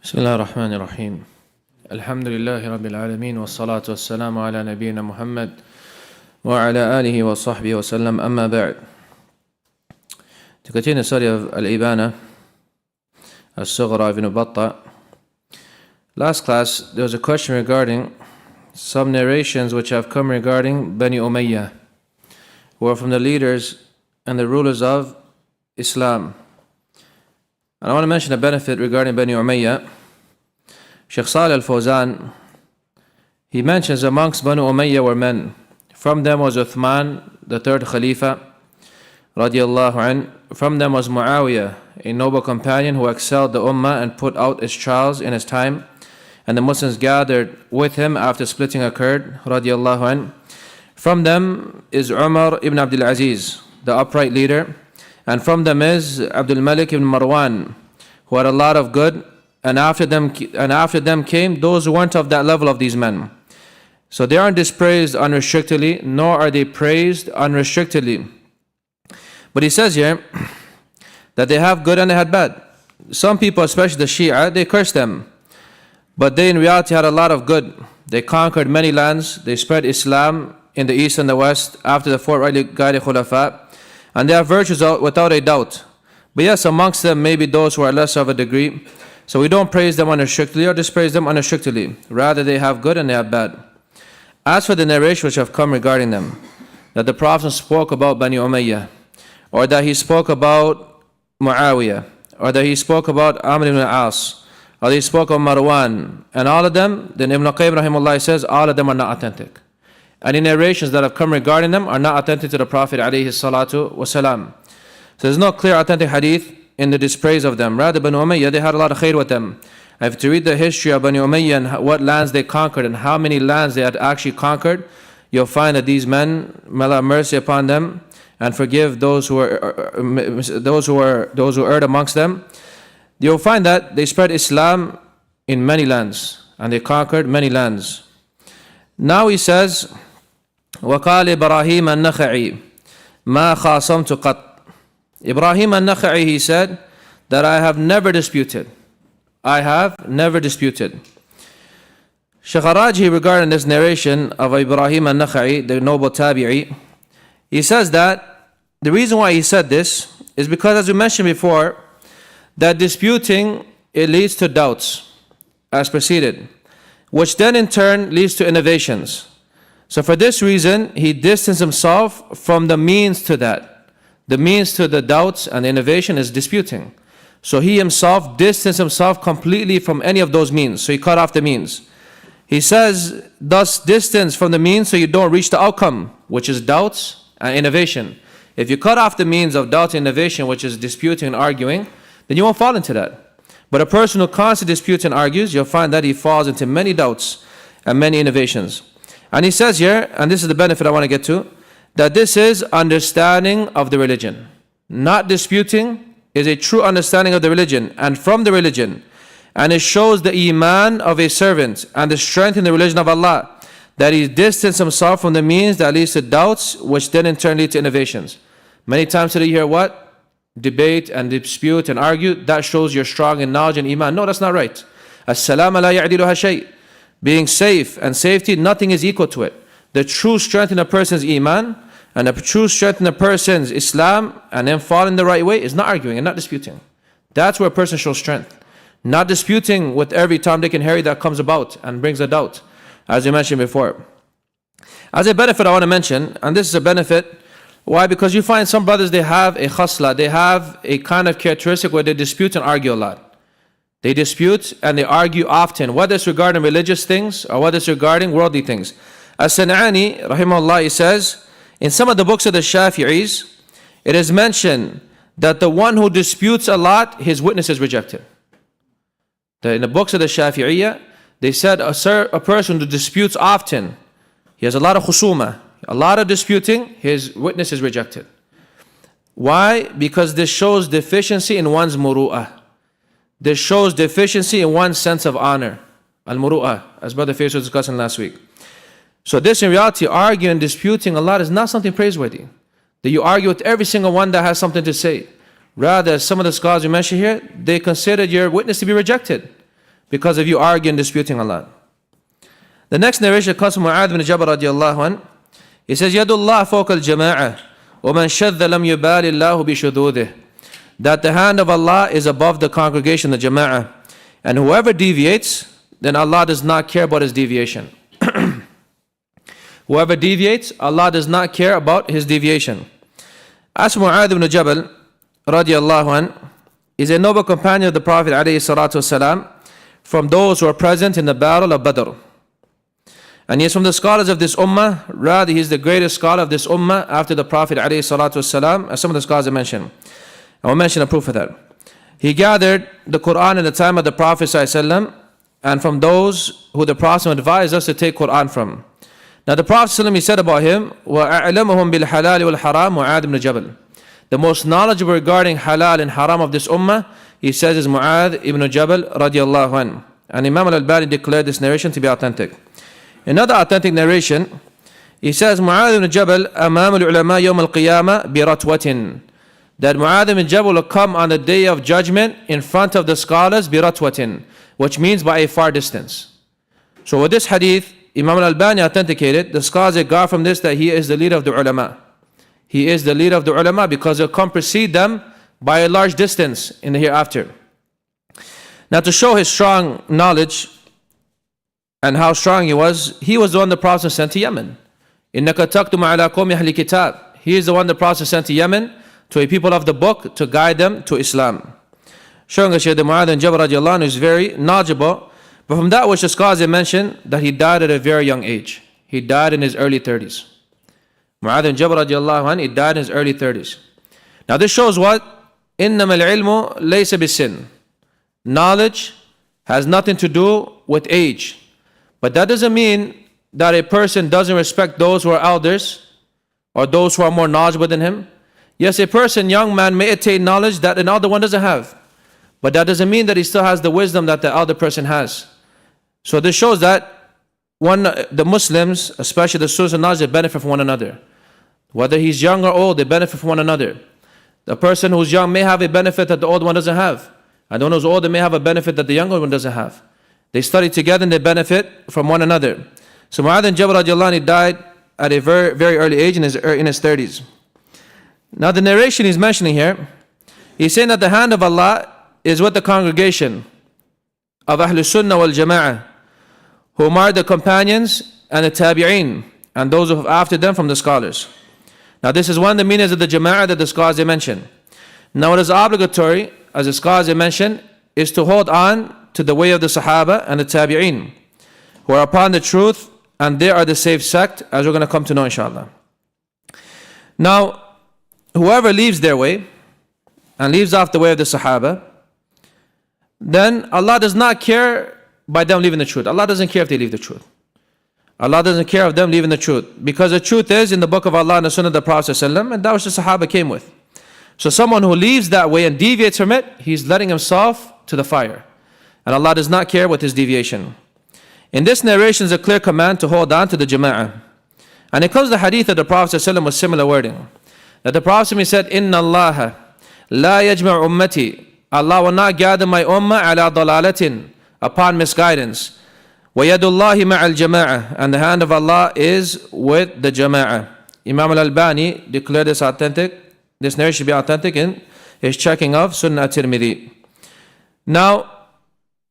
بسم الله الرحمن الرحيم الحمد لله رب العالمين والصلاة والسلام على نبينا محمد وعلى آله وصحبه وسلم أما بعد. To continue the study of Al-Ibanah Al-Sughra ibn Battah. Last class there was a question regarding some narrations which have come regarding Bani Umayyah, who are from the leaders and the rulers of Islam. And I want to mention a benefit regarding Bani Umayyah. Shaykh Salih al-Fawzan, he mentions amongst Bani Umayyah were men. From them was Uthman, the third Khalifa, radiallahu anh. From them was Muawiyah, a noble companion who excelled the Ummah and put out its trials in his time. And the Muslims gathered with him after splitting occurred, radiallahu anh. From them is Umar ibn Abdul Aziz, the upright leader. And from them is Abdul Malik ibn Marwan, who had a lot of good. And after them came those who weren't of that level of these men. So they aren't dispraised unrestrictedly, nor are they praised unrestrictedly. But he says here that they have good and they had bad. Some people, especially the Shia, they curse them. But they in reality had a lot of good. They conquered many lands. They spread Islam in the east and the west after the four rightly guided Khulafa. And they have virtues without a doubt. But yes, amongst them may be those who are less of a degree. So we don't praise them unrestrictedly or dispraise them unrestrictedly. Rather, they have good and they have bad. As for the narration which have come regarding them, that the Prophet spoke about Bani Umayyah, or that he spoke about Muawiyah, or that he spoke about Amr ibn al-As, or that he spoke of Marwan, and all of them, then Ibn Qayyim rahimahullah says, all of them are not authentic. Any narrations that have come regarding them are not authentic to the Prophet alayhi salatu wasalam. So there's no clear authentic hadith in the dispraise of them. Rather, Bani Umayyah, they had a lot of khair with them. If to read the history of Bani Umayyah and what lands they conquered and how many lands they had actually conquered, you'll find that these men, may Allah have mercy upon them and forgive those who erred amongst them. You'll find that they spread Islam in many lands and they conquered many lands. Now he says, وَقَالِ إِبْرَاهِيمَ النَّخَعِي مَا خَاصَمْتُ قَطْ. Ibrahim al-Nakha'i, he said that I have never disputed. I have never disputed. Shaykh Araji, regarding this narration of Ibrahim al-Nakha'i, the noble tabi'i, he says that the reason why he said this is because, as we mentioned before, that disputing, it leads to doubts, as preceded, which then in turn leads to innovations. So for this reason, he distanced himself from the means to that. The means to the doubts and the innovation is disputing. So he himself distanced himself completely from any of those means. So he cut off the means. He says, thus distance from the means so you don't reach the outcome, which is doubts and innovation. If you cut off the means of doubt and innovation, which is disputing and arguing, then you won't fall into that. But a person who constantly disputes and argues, you'll find that he falls into many doubts and many innovations. And he says here, and this is the benefit I want to get to, that this is understanding of the religion. Not disputing is a true understanding of the religion and from the religion. And it shows the iman of a servant and the strength in the religion of Allah, that he distanced himself from the means that leads to doubts, which then in turn lead to innovations. Many times today you hear what? Debate and dispute and argue. That shows you're strong in knowledge and iman. No, that's not right. As-salama la ya'diluha shay. Being safe and safety, nothing is equal to it. The true strength in a person's iman and the true strength in a person's Islam and then following the right way is not arguing and not disputing. That's where a person shows strength. Not disputing with every Tom, Dick and Harry that comes about and brings a doubt, as we mentioned before. As a benefit I want to mention, and this is a benefit, why? Because you find some brothers, they have a khasla, they have a kind of characteristic where they dispute and argue a lot. They dispute and they argue often, whether it's regarding religious things or whether it's regarding worldly things. As-San'ani, rahimahullah, he says, in some of the books of the Shafi'is, it is mentioned that the one who disputes a lot, his witness is rejected. In the books of the Shafi'iyya, they said a person who disputes often, he has a lot of khusuma, a lot of disputing, his witness is rejected. Why? Because this shows deficiency in one's muru'ah. This shows deficiency in one's sense of honor. Al-muru'ah, as Brother Faisal was discussing last week. So this in reality, arguing and disputing a lot is not something praiseworthy. That you argue with every single one that has something to say. Rather, some of the scholars you mentioned here, they considered your witness to be rejected. because of you arguing, disputing Allah. The next narration comes from Mu'adh bin Jabal radiallahu anh. He says, Yadullah fawqa al-jama'ah, wa man shadda lam yubali Allahu bi shududih. That the hand of Allah is above the congregation, the jama'ah. And whoever deviates, then Allah does not care about his deviation. Whoever deviates, Allah does not care about his deviation. As for Mu'adh ibn Jabal, radiallahu an, is a noble companion of the Prophet alayhi salatu wasalam, from those who are present in the battle of Badr. And he is from the scholars of this ummah. Rather, he is the greatest scholar of this ummah after the Prophet alayhi salatu wasalam, as some of the scholars have mentioned. I will mention a proof of that. He gathered the Quran in the time of the Prophet sallallahu alaihi wasallam, and from those who the Prophet advised us to take Quran from. Now the Prophet ﷺ, he said about him, وَأَعْلَمُهُمْ بِالْحَلَالِ وَالْحَرَامِ Mu'adh ibn Jabal. The most knowledgeable regarding halal and haram of this ummah, he says, is Mu'adh ibn Jabal radiallahu anhu. And Imam Al-Albani declared this narration to be authentic. Another authentic narration, he says, Mu'adh ibn Jabal أَمَامُ الْعُلَمَاءِ يَوْمَ الْقِيَامَةِ بِرَتْوَةٍ. That Mu'adh ibn Jabal will come on the day of judgment in front of the scholars بِرَتْوَةٍ, which means by a far distance. So with this hadith, Imam Al-Albani authenticated, the scholars got from this that he is the leader of the ulama. He is the leader of the ulama because he'll come precede them by a large distance in the hereafter. Now to show his strong knowledge and how strong he was the one the Prophet sent to Yemen. إِنَّكَ تَكْتُمَ عَلَىٰ قَوْمِ أَهْلِ كِتَابٍ. He is the one the Prophet sent to Yemen, to a people of the book, to guide them to Islam. Showing us here that Mu'adh ibn Jabal radiallahu anhu is very knowledgeable. But from that which the scholars have mentioned, that he died at a very young age. He died in his early 30s. Mu'adh ibn Jabal radiallahu anhu, he died in his early 30s. Now this shows what? إِنَّمَا الْعِلْمُ لَيْسَ بِالسِّنٍ. Knowledge has nothing to do with age. But that doesn't mean that a person doesn't respect those who are elders or those who are more knowledgeable than him. Yes, a person, young man, may attain knowledge that an elder one doesn't have. But that doesn't mean that he still has the wisdom that the elder person has. So this shows that the Muslims, especially the students of knowledge, they benefit from one another. Whether he's young or old, they benefit from one another. The person who's young may have a benefit that the old one doesn't have. And the one who's older may have a benefit that the younger one doesn't have. They study together and they benefit from one another. So Mu'adh ibn Jabal radiallahu anhu died at a very, very early age in his 30s. Now the narration he's mentioning here, he's saying that the hand of Allah is with the congregation of Ahlul Sunnah wal Jama'ah, whom are the companions and the tabi'een, and those who have after them from the scholars. Now this is one of the meanings of the Jama'ah that the scholars have mentioned. Now it is obligatory, as the scholars have mentioned, is to hold on to the way of the Sahaba and the tabi'een, who are upon the truth, and they are the safe sect, as we're going to come to know inshallah. Now, whoever leaves their way, and leaves off the way of the Sahaba, then Allah does not care by them leaving the truth. Allah doesn't care if they leave the truth. Allah doesn't care of them leaving the truth. Because the truth is in the book of Allah and the Sunnah of the Prophet ﷺ, and that which the Sahaba came with. So someone who leaves that way and deviates from it, he's letting himself to the fire. And Allah does not care with his deviation. In this narration is a clear command to hold on to the Jama'ah. And it comes to the hadith of the Prophet ﷺ with similar wording. That the Prophet said, Inna Allah la yajma' ummati. Allah will not gather my ummah ala dalalatin, upon misguidance. Wa yadullahi ma'al jama'ah. And the hand of Allah is with the Jama'ah. Imam Al-Albani declared this authentic. This narration should be authentic in his checking of Sunnah at-Tirmidhi. Now,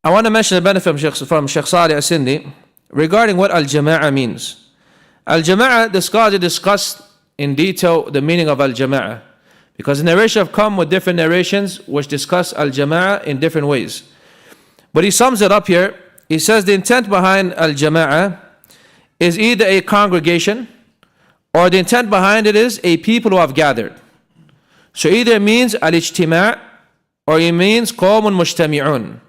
I want to mention a benefit from Shaykh Salih As-Sindi regarding what Al-Jama'ah means. Al-Jama'ah, the scholars discussed in detail the meaning of Al-Jama'ah, because the narration have come with different narrations which discuss Al-Jama'ah in different ways. But he sums it up here. He says the intent behind Al-Jama'ah is either a congregation, or the intent behind it is a people who have gathered. So either it means Al-Ijtima' or it means Qawmun Mujtami'un.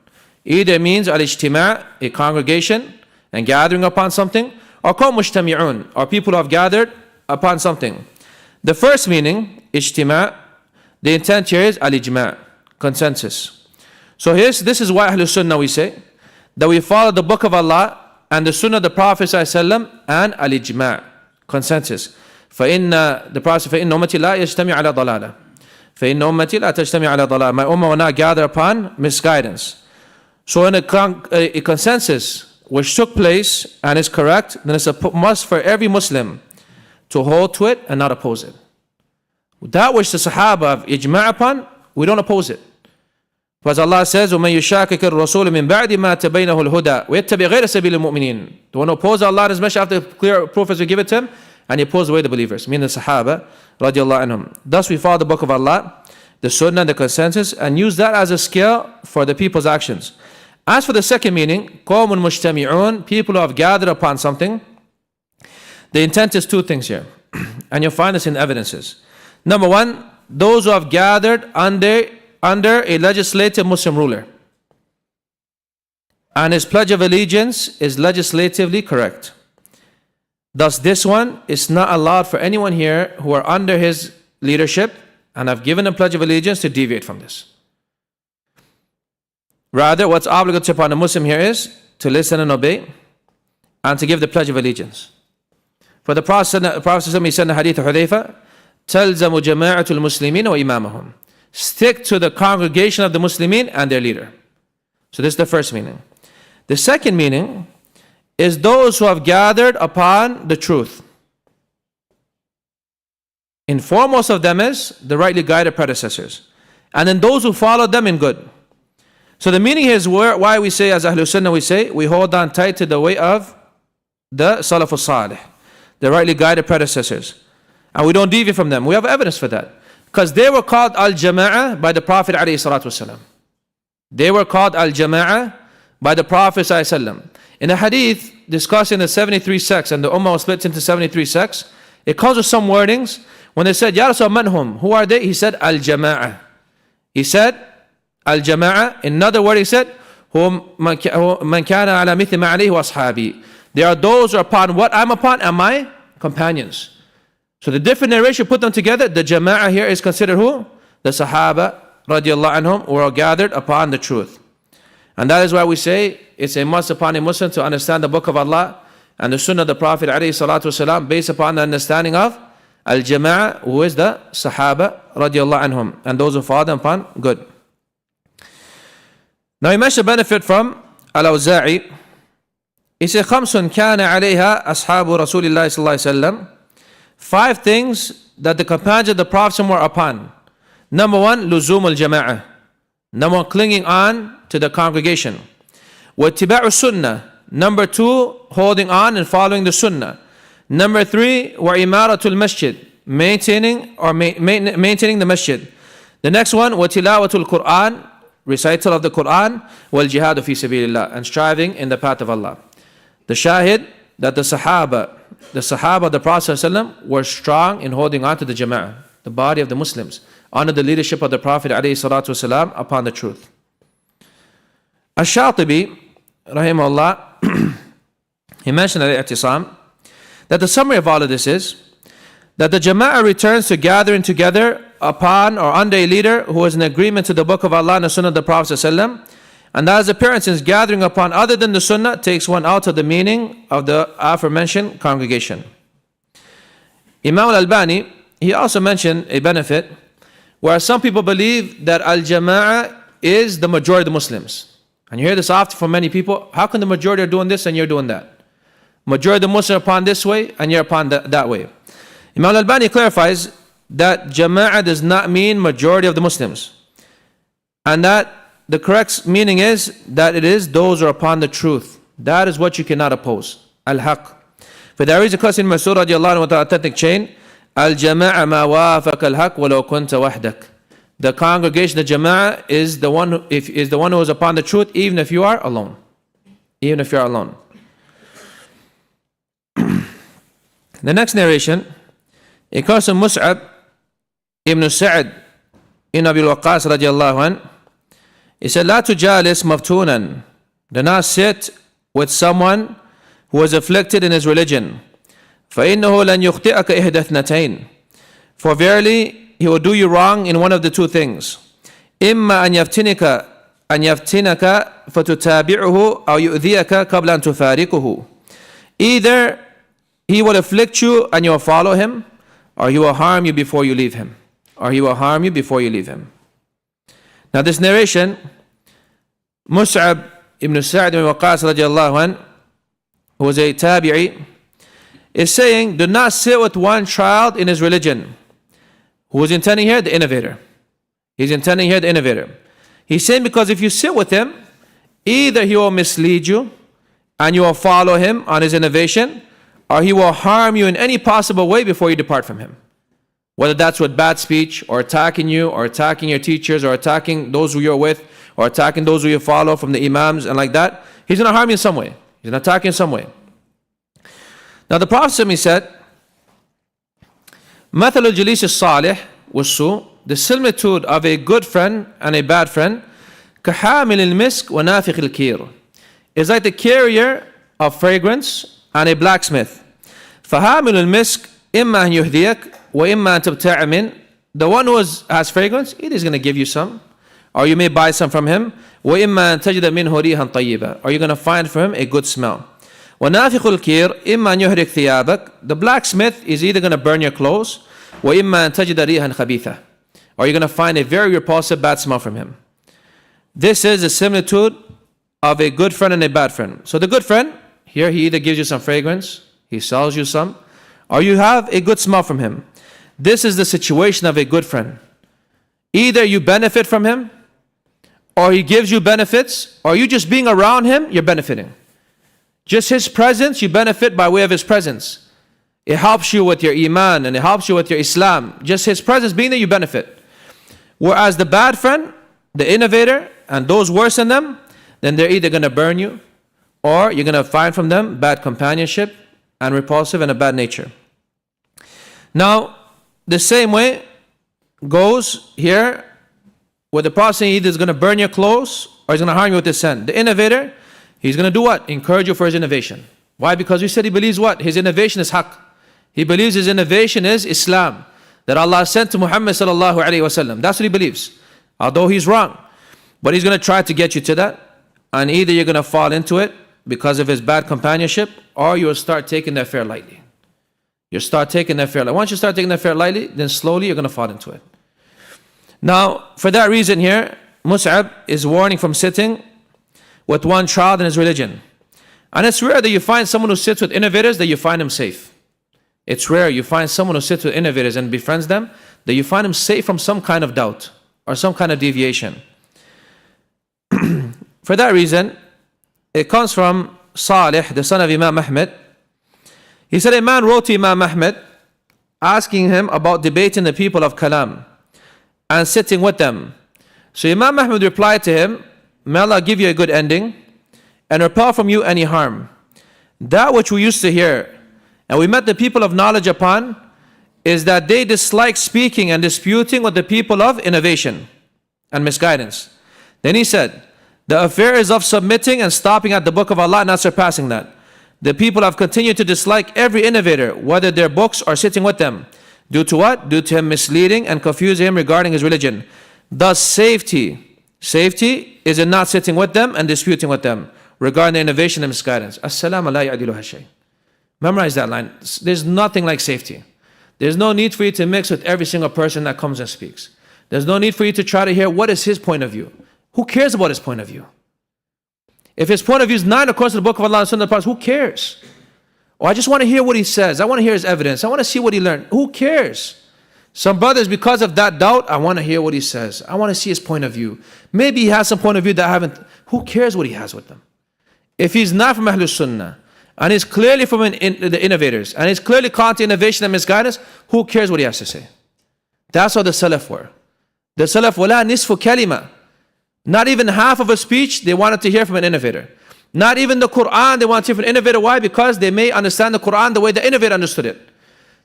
Either it means Al-Ijtima', a congregation and gathering upon something, or Qawm Mujtami'un, or people who have gathered upon something. The first meaning, Ijtima', the intent here is Al-Ijma', consensus. So this is why Ahlul Sunnah we say, that we follow the book of Allah and the Sunnah of the Prophet ﷺ and Al-Ijma', consensus. The Prophet said, فَإِنَّ أُمَّتِي لَا يَجْتَمِعَ عَلَى ضَلَالَةٍ. فَإِنَّ أُمَّتِي لَا تَجْتَمِعَ عَلَى ضَلَالَةٍ. My ummah will not gather upon misguidance. So in a consensus which took place and is correct, then it's a must for every Muslim to hold to it and not oppose it. That which the Sahaba have ijma' upon, we don't oppose it. Because Allah says, وَمَنْ يُشَاكِكِ الرَّسُولِ مِنْ بَعْدِ مَا تَبَيْنَهُ الْهُدَى وَيَتَّبِعْ غَيْرَ سَبِيلِ الْمُؤْمِنِينَ. The one who opposes Allah and His Messenger after clear proof as we give it to him, and he opposed the way of the believers, meaning the Sahaba, radiallahu anhum. Thus we follow the book of Allah, the Sunnah, the consensus, and use that as a scale for the people's actions. As for the second meaning, قَوْمٌ مُجْتَمِعُونَ, people who have gathered upon something, the intent is two things here, and you'll find this in evidences. Number one, those who have gathered under a legislative Muslim ruler, and his pledge of allegiance is legislatively correct. Thus this one is not allowed for anyone here who are under his leadership and have given a pledge of allegiance to deviate from this. Rather, what's obligatory upon a Muslim here is to listen and obey and to give the pledge of allegiance. For the Prophet he said in the hadith of Hudayfa, تَلْزَمُ جَمَاعَةُ الْمُسْلِمِينَ وَإِمَامَهُم, stick to the congregation of the Muslimin and their leader. So this is the first meaning. The second meaning is those who have gathered upon the truth. In foremost of them is the rightly guided predecessors, and then those who followed them in good. So the meaning here is why we say, as Ahlul Sunnah, we hold on tight to the way of the Salafus Salih, the rightly guided predecessors, and we don't deviate from them. We have evidence for that, because they were called Al-Jama'ah by the Prophet ﷺ. They were called Al-Jama'ah by the Prophet ﷺ. In the hadith discussing the 73 sects, and the Ummah was split into 73 sects, it comes with some wordings. When they said, Ya Rasul, man hum? Who are they? He said, Al-Jama'ah. He said, Al-Jama'ah. In another word, he said, Hum man kana ala mithli ma alayhi wa ashabi. They are those who are upon what I'm upon and my companions. So the different narration, put them together, the Jama'ah here is considered who? The Sahaba, radiallahu anhum, who are gathered upon the truth. And that is why we say it's a must upon a Muslim to understand the book of Allah and the Sunnah of the Prophet ﷺ based upon the understanding of Al-Jama'ah, who is the Sahaba radiallahu anhum, and those who follow them upon good. Now he mentioned benefit from Al-Awza'i. He said, خَمْسٌ كَانَ عَلَيْهَا أَصْحَابُ رَسُولِ اللَّهِ صلى الله عليه وسلم. 5 things that the companions of the Prophet were upon. Number 1, لُزُومُ الْجَمَاعَةِ. Number 1, clinging on to the congregation. وَاتِّبَاعُ السُنَّةِ. Number 2, holding on and following the Sunnah. Number 3, وَإِمَارَةُ الْمَسْجِدِ. Maintaining the masjid. The next one, وَتِلَاوَةُ الْقُرْآنِ. Recital of the Quran. وَالْجِهَادُ فِي سَبِيلِ اللَّهِ. And striving in the path of Allah. The shahid, that the Sahaba of the Prophet ﷺ were strong in holding on to the Jama'ah, the body of the Muslims, under the leadership of the Prophet ﷺ upon the truth. Ash-Shatibi, rahimahullah, he mentioned al-I'tisam, that the summary of all of this is that the Jama'ah returns to gathering together upon or under a leader who is in agreement to the book of Allah and the Sunnah of the Prophet ﷺ, and that his appearance is gathering upon other than the Sunnah takes one out of the meaning of the aforementioned congregation. Imam Al-Albani, he also mentioned a benefit where some people believe that Al-Jama'ah is the majority of the Muslims. And you hear this often from many people, how can the majority are doing this and you're doing that? Majority of the Muslims are upon this way and you're upon that way. Imam Al-Albani clarifies that Jama'ah does not mean majority of the Muslims, and that the correct meaning is that it is those who are upon the truth. That is what you cannot oppose. Al-Haq. For there is a question in Mas'ud radiallahu anhu, authentic chain, Al-Jama'a ma wafaq al-haq walau kunta wahdak. The congregation, the Jama'ah, is the one who is upon the truth, even if you are alone. Even if you are alone. The next narration, it comes from Mus'ab ibn Sa'd ibn Abi Waqqas radiallahu anhu. He said, لا تجالس مفتونا. Do not sit with someone who is afflicted in his religion. فإنه لن يخطئك إحدى اثنتين. For verily he will do you wrong in one of the two things. إما أن يفتنك فتتابعه أو يؤذيك قبل أن تفارقه. Either he will afflict you and you will follow him, or he will harm you before you leave him. Now this narration, Mus'ab ibn Sa'd ibn Waqqas radiallahu anh, who was a tabi'i, is saying, do not sit with one child in his religion. Who is intending here? The innovator. He's intending here the innovator. He's saying because if you sit with him, either he will mislead you and you will follow him on his innovation, or he will harm you in any possible way before you depart from him. Whether that's with bad speech, or attacking you, or attacking your teachers, or attacking those who you're with, or attacking those who you follow from the imams and like that, he's going to harm you in some way. He's going to attack you in some way. Now the Prophet he said, مثل الجليس الصالح والسوء, the similitude of a good friend and a bad friend, كحامل المسك ونافخ الكير, is like the carrier of fragrance and a blacksmith. فحامل المسك إما أن يهديك وإما أن تبتاع منه. The one who has fragrance, either is going to give you some, or you may buy some from him. وإما أن تجد منه ريحا طيبة, or you're going to find from him a good smell. ونافخ الكير إما أن يهرق ثيابك. The blacksmith is either going to burn your clothes, وإما أن تجد ريحا خبيثة, or you're going to find a very repulsive bad smell from him. This is a similitude of a good friend and a bad friend. So the good friend, here he either gives you some fragrance, he sells you some, or you have a good smell from him. This is the situation of a good friend. Either you benefit from him, or he gives you benefits, or you just being around him, you're benefiting. Just his presence, you benefit by way of his presence. It helps you with your iman and it helps you with your Islam. Just his presence being there, you benefit. Whereas the bad friend, the innovator, and those worse than them, then they're either going to burn you, or you're going to find from them bad companionship and repulsive and a bad nature. Now, the same way goes here where the Prophet either is going to burn your clothes or he's going to harm you with his sin. The innovator, he's going to do what? Encourage you for his innovation. Why? Because we said he believes what? His innovation is haqq. He believes his innovation is Islam, that Allah sent to Muhammad sallallahu alayhi wasallam. That's what he believes. Although he's wrong. But he's going to try to get you to that. And either you're going to fall into it because of his bad companionship, or you'll start taking the affair lightly. You'll start taking the affair lightly. Once you start taking the affair lightly, then slowly you're going to fall into it. Now, for that reason here, Mus'ab is warning from sitting with one child in his religion. And it's rare that you find someone who sits with innovators that you find him safe. It's rare you find someone who sits with innovators and befriends them that you find him safe from some kind of doubt or some kind of deviation. For that reason, it comes from Salih, the son of Imam Ahmed. He said a man wrote to Imam Ahmed asking him about debating the people of Kalam and sitting with them. So Imam Ahmed replied to him, may Allah give you a good ending and repel from you any harm. That which we used to hear and we met the people of knowledge upon is that they dislike speaking and disputing with the people of innovation and misguidance. Then he said, the affair is of submitting and stopping at the book of Allah, not surpassing that. The people have continued to dislike every innovator, whether their books are sitting with them. Due to what? Due to him misleading and confusing him regarding his religion. Thus safety is in not sitting with them and disputing with them regarding their innovation and misguidance. As-salamu la ya'diluha shay. Memorize that line. There's nothing like safety. There's no need for you to mix with every single person that comes and speaks. There's no need for you to try to hear what is his point of view. Who cares about his point of view? If his point of view is not according to the book of Allah and Sunnah of the Prophet, who cares? Or I just want to hear what he says. I want to hear his evidence. I want to see what he learned. Who cares? Some brothers, because of that doubt, I want to hear what he says. I want to see his point of view. Maybe he has some point of view that I haven't. Who cares what he has with them? If he's not from Ahlul Sunnah, and he's clearly from the innovators, and he's clearly caught to innovation and misguidance, who cares what he has to say? That's how the Salaf were. The Salaf, wala nisfu kalima. Not even half of a speech they wanted to hear from an innovator. Not even the Quran they wanted to hear from an innovator. Why? Because they may understand the Quran the way the innovator understood it.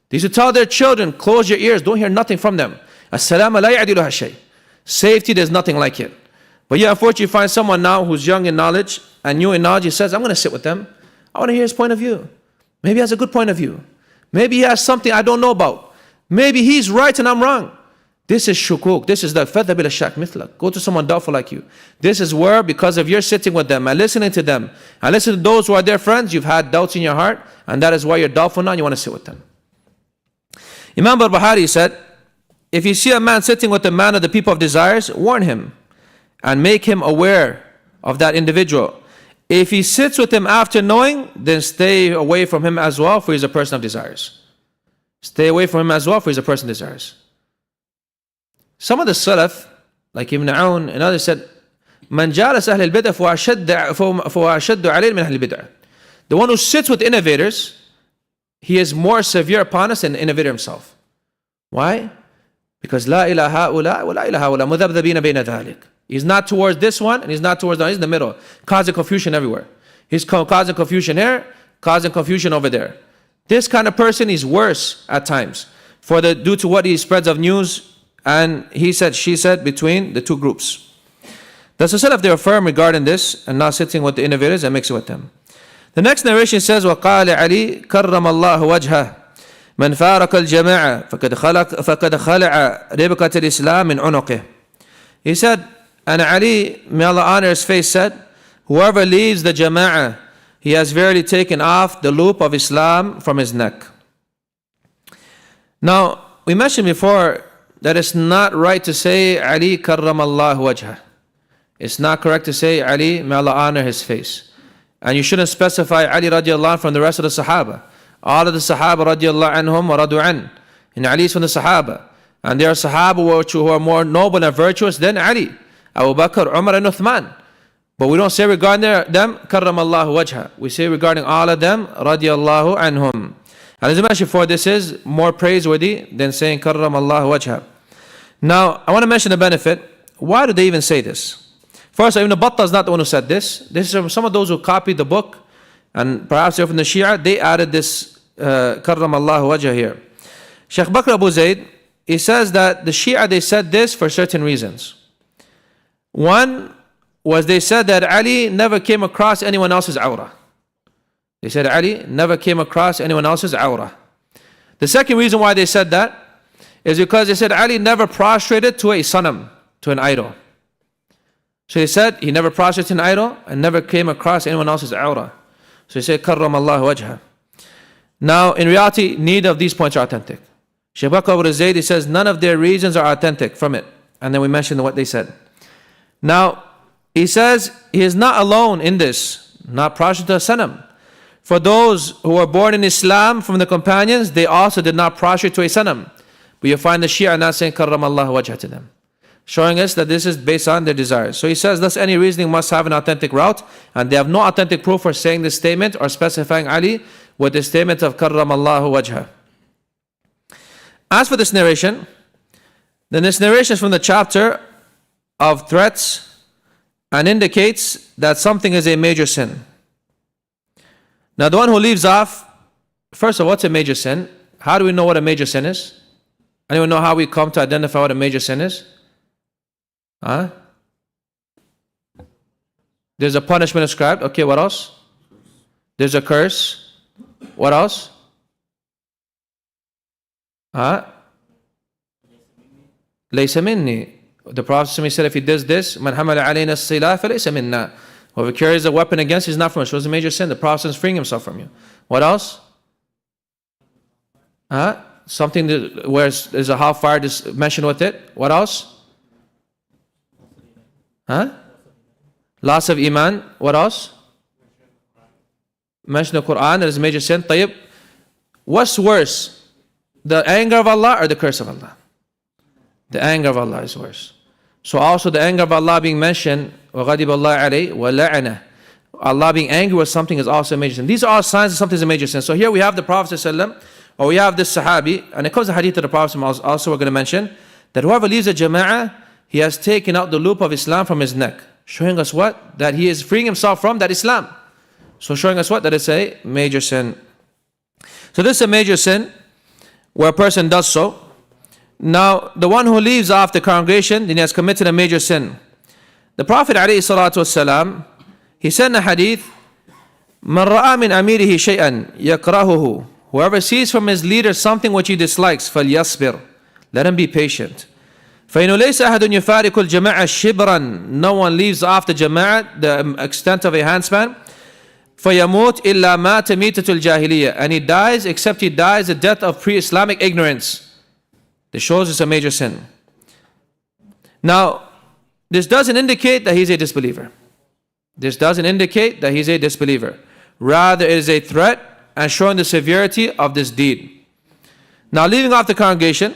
They used to tell their children, close your ears, don't hear nothing from them. As-salamu la ya'diluha shay. Safety, there's nothing like it. But yeah, unfortunately, you find someone now who's young in knowledge and new in knowledge, he says, I'm going to sit with them. I want to hear his point of view. Maybe he has a good point of view. Maybe he has something I don't know about. Maybe he's right and I'm wrong. This is shukuk. This is the fadha bil shak mithlak. Go to someone doubtful like you. This is where, because of your sitting with them and listening to them and listening to those who are their friends, you've had doubts in your heart, and that is why you're doubtful now and you want to sit with them. Imam Barbahari said, if you see a man sitting with a man of the people of desires, warn him and make him aware of that individual. If he sits with him after knowing, then stay away from him as well, for he is a person of desires. Stay away from him as well, for he is a person of desires. Some of the Salaf, like Ibn Aoun and others, said, Man jalas ahl al-bid'ah fahuwa ashaddu alayhi min ahl al-bid'ah. The one who sits with innovators, he is more severe upon us than the innovator himself. Why? Because la ilaha ula wa la ilaha ula mudhabdhabina bayna dhalik. He's not towards this one and he's not towards that. He's in the middle, causing confusion everywhere. He's causing confusion here, causing confusion over there. This kind of person is worse at times due to what he spreads of news and he said, she said between the two groups. The Salaf, they are firm regarding this and not sitting with the innovators and mixing with them. The next narration says, وَقَالَ عَلِي كَرَّمَ اللَّهُ وَجْهَهُ مَنْ فَارَقَ الْجَمَاعَةَ فَقَدْ خَلَعَ رِبْقَةَ الْإِسْلَامِ مِنْ عُنُقِهِ. He said, and Ali, may Allah honor his face, said, whoever leaves the jama'ah, he has verily taken off the loop of Islam from his neck. Now, we mentioned before that it's not right to say Ali karramallahu wajhah. It's not correct to say Ali, may Allah honor his face. And you shouldn't specify Ali radiallahu anhu from the rest of the Sahaba. All of the Sahaba radiallahu anhum wa radu an. And Ali is from the Sahaba. And there are Sahaba who are more noble and virtuous than Ali. Abu Bakr, Umar and Uthman. But we don't say regarding them, karramallahu wajha. We say regarding all of them, radiallahu anhum. And as I mentioned before, this is more praiseworthy than saying karramallahu wajha. Now, I want to mention the benefit. Why do they even say this? First, Ibn Battah is not the one who said this. This is from some of those who copied the book, and perhaps they're from the Shia. They added this karramallahu wajha here. Sheikh Bakr Abu Zayd, he says that the Shia, they said this for certain reasons. One was they said that Ali never came across anyone else's awrah. They said Ali never came across anyone else's awrah. The second reason why they said that is because they said Ali never prostrated to a sanam, to an idol. So they said he never prostrated to an idol and never came across anyone else's awrah. So they said karramallahu wajha. Now in reality, neither of these points are authentic. Shaykh Bakr Abu Zayd, he says none of their reasons are authentic from it. And then we mentioned what they said. Now, he says he is not alone in this, not prostrate to a sanam. For those who were born in Islam from the companions, they also did not prostrate to a sanam. But you find the Shia not saying karramallahu wajha to them, showing us that this is based on their desires. So he says thus any reasoning must have an authentic route, and they have no authentic proof for saying this statement or specifying Ali with the statement of karramallahu wajha. As for this narration, then this narration is from the chapter of threats and indicates that something is a major sin. Now the one who leaves off, first of all, what's a major sin? How do we know what a major sin is? Anyone know how we come to identify what a major sin is? There's a punishment ascribed. Okay, what else? There's a curse. What else? Laysa minni. The Prophet said if he does this, man hamala alayna as-silah falaysa minna. Whoever carries a weapon against you is not from us. So it's a major sin. The Prophet is freeing himself from you. What else? Something where there's a hellfire mentioned with it. What else? Loss of iman. What else? Mention the Quran. That is a major sin. Tayyib. What's worse? The anger of Allah or the curse of Allah? The anger of Allah is worse. So also the anger of Allah being mentioned, وَغَضِبَ اللَّهُ عَلَيْهِ وَلَعَنَهُ. Allah being angry with something is also a major sin. These are all signs that something is a major sin. So here we have the Prophet ﷺ, or we have this Sahabi, and it comes the hadith of the Prophet also we're going to mention, that whoever leaves the jama'ah, he has taken out the loop of Islam from his neck. Showing us what? That he is freeing himself from that Islam. So showing us what? That it's a major sin. So this is a major sin where a person does so. Now, the one who leaves off the congregation, then he has committed a major sin. The Prophet ﷺ, he said in a hadith, مَنْ رَأَى مِنْ أَمِيرِهِ شَيْئًا يَكْرَهُهُ. Whoever sees from his leader something which he dislikes, فَلْيَصْبِرْ. Let him be patient. فَإِنُّ لَيْسَ أَحَدٌ يُفَارِقُ الْجَمَاعَ شِبْرًا. No one leaves off the jama'ah, the extent of a handspan. فَيَمُوتْ إِلَّا مَاتَ مِيتَةُ الْجَاهِلِيَّةِ. And he dies except he dies the death of pre-Islamic ignorance. This shows it's a major sin. Now, this doesn't indicate that he's a disbeliever. This doesn't indicate that he's a disbeliever. Rather, it is a threat and showing the severity of this deed. Now, leaving off the congregation,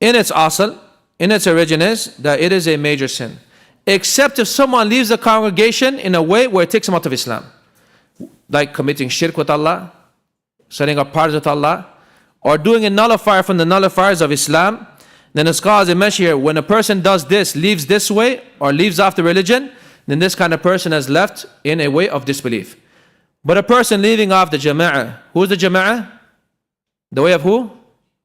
in its asl, in its origin is that it is a major sin. Except if someone leaves the congregation in a way where it takes him out of Islam. Like committing shirk with Allah, setting up partners with Allah, or doing a nullifier from the nullifiers of Islam. Then the scholars mention here, when a person does this, leaves this way, or leaves off the religion, then this kind of person has left in a way of disbelief. But a person leaving off the jama'ah, who is the jama'ah? The way of who?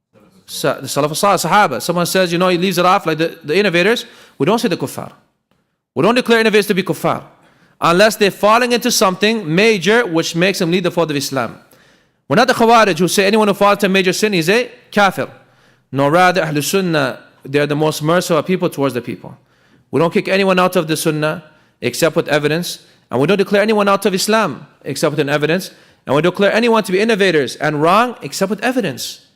The Salaf Sahaba. Someone says, he leaves it off like the innovators. We don't say the kuffar. We don't declare innovators to be kuffar. Unless they're falling into something major which makes them leave the fold of Islam. We're not the Khawarij who say anyone who falls into a major sin is a kafir. No, rather, Ahlul Sunnah, they're the most merciful people towards the people. We don't kick anyone out of the Sunnah except with evidence. And we don't declare anyone out of Islam except with an evidence. And we declare anyone to be innovators and wrong except with evidence.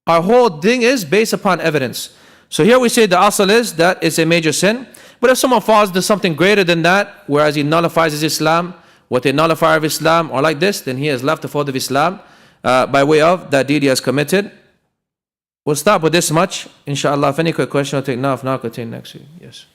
Our whole thing is based upon evidence. So here we say the asl is that it's a major sin. But if someone falls into something greater than that, whereas he nullifies his Islam, with a nullifier of Islam, or like this, then he has left the fold of Islam by way of that deed he has committed. We'll stop with this much. Inshallah, if any quick question, I'll take now. If not, I'll continue next week. Yes.